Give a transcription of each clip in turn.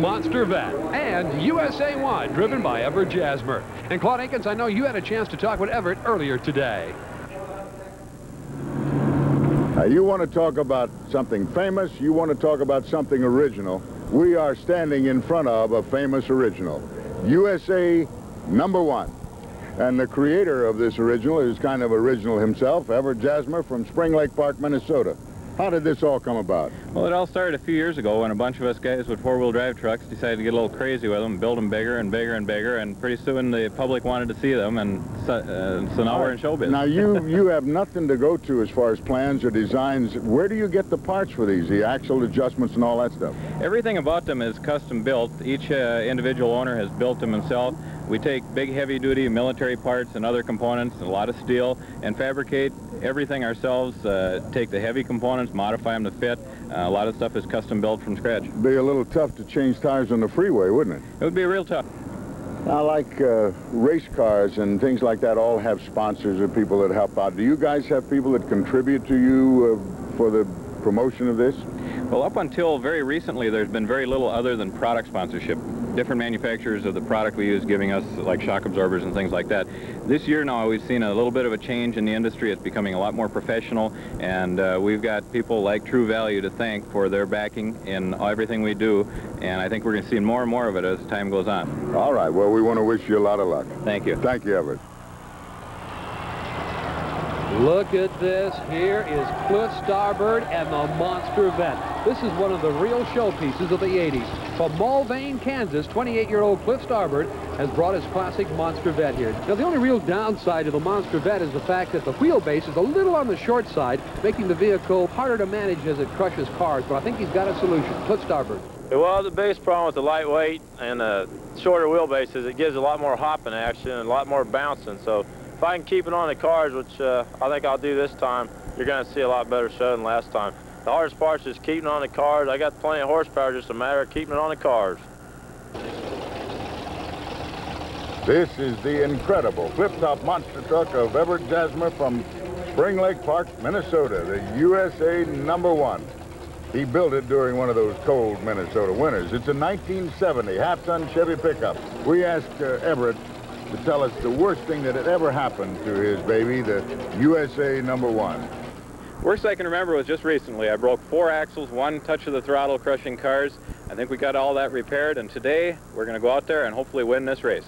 Monster Vet and USA 1, driven by Everett Jasmer. And Claude Akins, I know you had a chance to talk with Everett earlier today. You want to talk about something famous, you want to talk about something original. We are standing in front of a famous original, USA #1. And the creator of this original is kind of original himself, Everett Jasmer from Spring Lake Park, Minnesota. How did this all come about? Well, it all started a few years ago when a bunch of us guys with four-wheel drive trucks decided to get a little crazy with them, build them bigger and bigger and bigger, and pretty soon the public wanted to see them, and so now we're in showbiz. Now, you have nothing to go to as far as plans or designs. Where do you get the parts for these, the axle adjustments and all that stuff? Everything about them is custom built. Each individual owner has built them himself. We take big heavy-duty military parts and other components, and a lot of steel, and fabricate everything ourselves, take the heavy components, modify them to fit. A lot of stuff is custom built from scratch. It'd be a little tough to change tires on the freeway, wouldn't it? It would be real tough. Now, like race cars and things like that all have sponsors or people that help out. Do you guys have people that contribute to you for the promotion of this? Well, up until very recently, there's been very little other than product sponsorship. Different manufacturers of the product we use giving us like shock absorbers and things like that. This year now we've seen a little bit of a change in the industry. It's becoming a lot more professional, and we've got people like True Value to thank for their backing in everything we do, and I think we're going to see more and more of it as time goes on. All right, well, we want to wish you a lot of luck. Thank you. Thank you, Everett. Look at this. Here is Cliff Starbird and the Monster Vet. This is one of the real showpieces of the 80s. From Mulvane, Kansas, 28-year-old Cliff Starbird has brought his classic Monster Vet here. Now, the only real downside to the Monster Vet is the fact that the wheelbase is a little on the short side, making the vehicle harder to manage as it crushes cars, but I think he's got a solution. Cliff Starbird. Well, the biggest problem with the lightweight and the shorter wheelbase is it gives a lot more hopping action and a lot more bouncing. So if I can keep it on the cars, which I think I'll do this time, you're going to see a lot better show than last time. The hardest part is just keeping it on the cars. I got plenty of horsepower, just a matter of keeping it on the cars. This is the incredible flip-top monster truck of Everett Jasmer from Spring Lake Park, Minnesota, the USA #1. He built it during one of those cold Minnesota winters. It's a 1970 half-ton Chevy pickup. We asked Everett to tell us the worst thing that had ever happened to his baby, the USA #1. Worst I can remember was just recently. I broke 4 axles, 1 touch of the throttle, crushing cars. I think we got all that repaired, and today we're going to go out there and hopefully win this race.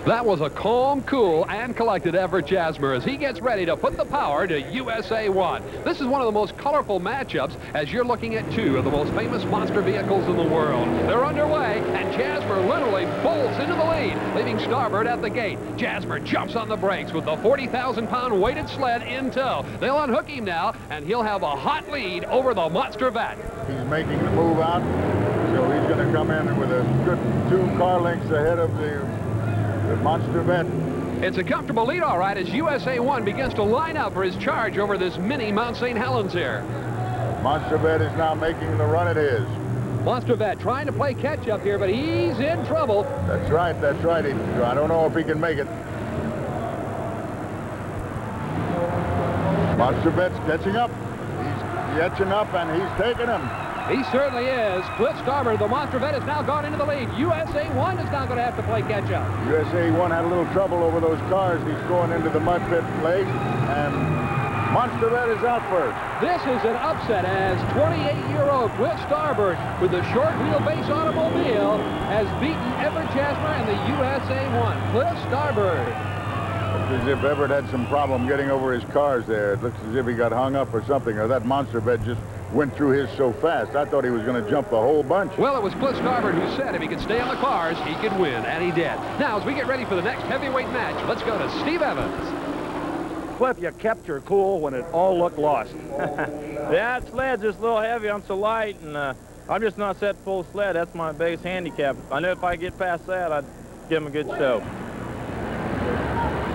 That was a calm, cool, and collected Everett Jasmer as he gets ready to put the power to USA 1. This is one of the most colorful matchups as you're looking at 2 of the most famous monster vehicles in the world. They're underway, and Jasmer literally bolts into the lead, leaving Starbird at the gate. Jasmer jumps on the brakes with the 40,000-pound weighted sled in tow. They'll unhook him now, and he'll have a hot lead over the Monster Vet. He's making the move out, so he's going to come in with a good 2 car lengths ahead of the Monster Vet. It's a comfortable lead, all right, as USA 1 begins to line up for his charge over this mini Mount St. Helens here. Monster Vet is now making the run it is. Monster Vet trying to play catch-up here, but he's in trouble. That's right, that's right. I don't know if he can make it. Monster Vet's catching up. He's catching up, and he's taking him. He certainly is. Cliff Starbird, the Monster Vet, has now gone into the lead. USA 1 is now going to have to play catch-up. USA 1 had a little trouble over those cars. He's going into the mud pit late, and Monster Vet is out first. This is an upset as 28-year-old Cliff Starbird with the short wheelbase automobile has beaten Everett Jasmer and the USA 1. Cliff Starbird. Looks as if Everett had some problem getting over his cars there. It looks as if he got hung up or something, or that Monster Vet just went through his so fast. I thought he was going to jump the whole bunch. Well, it was Cliff Starbird who said if he could stay on the cars, he could win, and he did. Now, as we get ready for the next heavyweight match, let's go to Steve Evans. Cliff, you kept your cool when it all looked lost. Yeah, that sled's just a little heavy. I'm so light, and I'm just not set full sled. That's my biggest handicap. I know if I get past that, I'd give him a good show.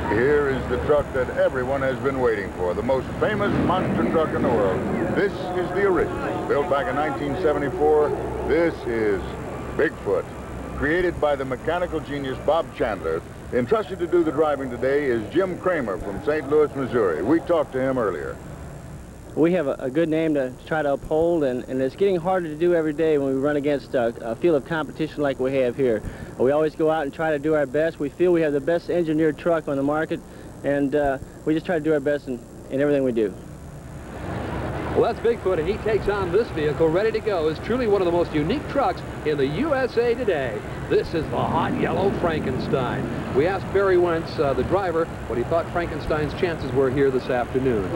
Here is the truck that everyone has been waiting for, the most famous monster truck in the world. This is the original, built back in 1974. This is Bigfoot, created by the mechanical genius Bob Chandler. Entrusted to do the driving today is Jim Kramer from St. Louis, Missouri. We talked to him earlier. we have a good name to try to uphold, and it's getting harder to do every day when we run against a field of competition like we have here. We always go out and try to do our best. We feel we have the best engineered truck on the market, and we just try to do our best in everything we do. Well, that's Bigfoot, and he takes on this vehicle ready to go. It's truly one of the most unique trucks in the USA today. This is the hot yellow Frankenstein. We asked Barry Wentz, the driver, what he thought Frankenstein's chances were here this afternoon.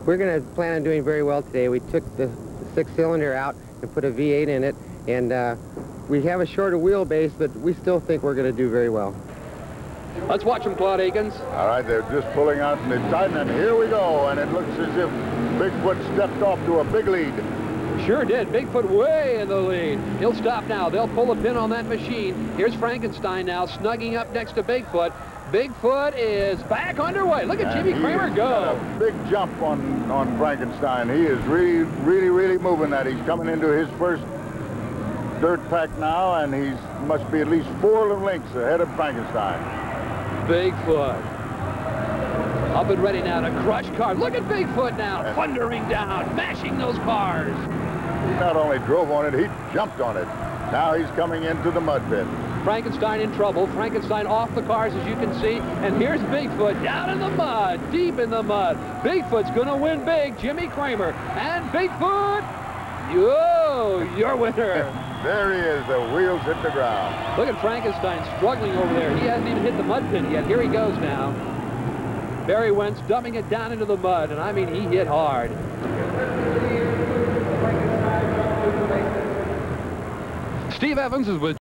We're going to plan on doing very well today. We took the 6-cylinder out and put a V8 in it, and we have a shorter wheelbase, but we still think we're going to do very well. Let's watch them, Claude Akins. All right, they're just pulling out and they're tighten, and here we go, and it looks as if Bigfoot stepped off to a big lead. Sure did. Bigfoot way in the lead. He'll stop now. They'll pull a pin on that machine. Here's Frankenstein now snugging up next to Bigfoot. Bigfoot is back underway. Look at Jimmy Kramer go. A big jump on Frankenstein. He is really moving that. He's coming into his first dirt pack now, and he must be at least 4 lengths ahead of Frankenstein. Bigfoot up and ready now to crush cars. Look at Bigfoot now, thundering down, mashing those cars. He not only drove on it, he jumped on it. Now he's coming into the mud pit. Frankenstein in trouble. Frankenstein off the cars, as you can see. And here's Bigfoot down in the mud, deep in the mud. Bigfoot's going to win big. Jimmy Kramer. And Bigfoot, yo, your winner. There he is. The wheels hit the ground. Look at Frankenstein struggling over there. He hasn't even hit the mud pit yet. Here he goes now. Barry Wentz dumping it down into the mud, and I mean, he hit hard. Steve Evans is with